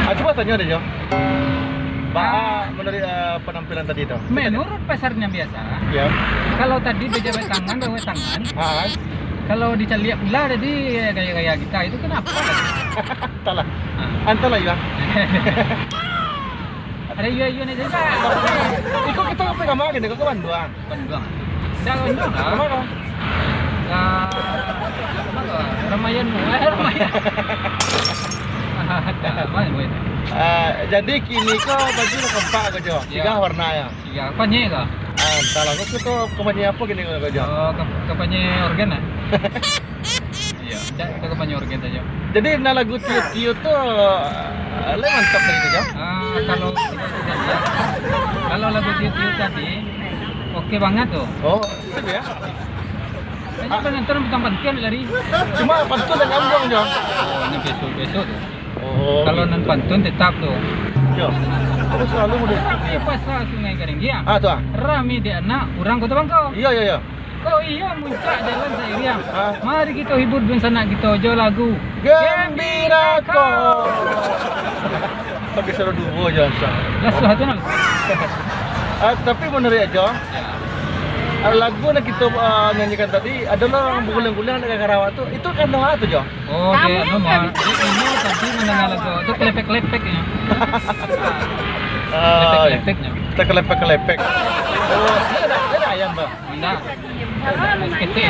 Coba tanya deh, Jo. Menurut penampilan tadi itu. Menurut pasarnya biasa. Ya. Kalau tadi berjabat tangan, bawa tangan. Ah, Kalau diceliak pula jadi gaya-gaya kita itu kenapa? entahlah. Entahlah ya. Ada iya nih juga. Iko kita apa kamar gini? Kau ke Bandung. Bandung. Jangan dong. Kemana? Ramayan, Ramayan. Jadi kini kau baju nak keempat kau Jo. Tiga warna ya. Tiga. Apanya kau? Entahlah. Kau tu kemana apa gini kau Jo? Oh, kapanya organ ah? Iya, itu kapanya organ saja. Jadi na lagu Tiu tu le mantap tadi Jo. Kalau kalau lagu Tiu tadi oke banget tuh. Oh, itu ya. Kayaknya penonton bukan pantian lari. Cuma pantun dan ngambang Jo. Oh, ini besok tuh. Oh. Kalau non pantun tetap tuh. Jo. Terus selalu mudik. Rame pasar Sungai Karinggia. Tu ah. Rame di anak orang Kota Bangkau. Iya. Oh iya, muncak jalan Sairia. Mari kita hibur bersama kita jo lagu Gembira kau. Pakai seru dua Jo. Lasu hatu nang. Tapi menurut ya Jo, lagu yang kita nyanyikan tadi adalah bulan-bulan dengan Karawat tuh itu kan doa tuh Jo. Oh, dia nomor. Ini tadi mendengar lagu itu kelepek-kelepeknya. Kelepek-kelepeknya. Kita kelepek-kelepek. Oh, ini ada ayam, Bang. Enggak. Kete.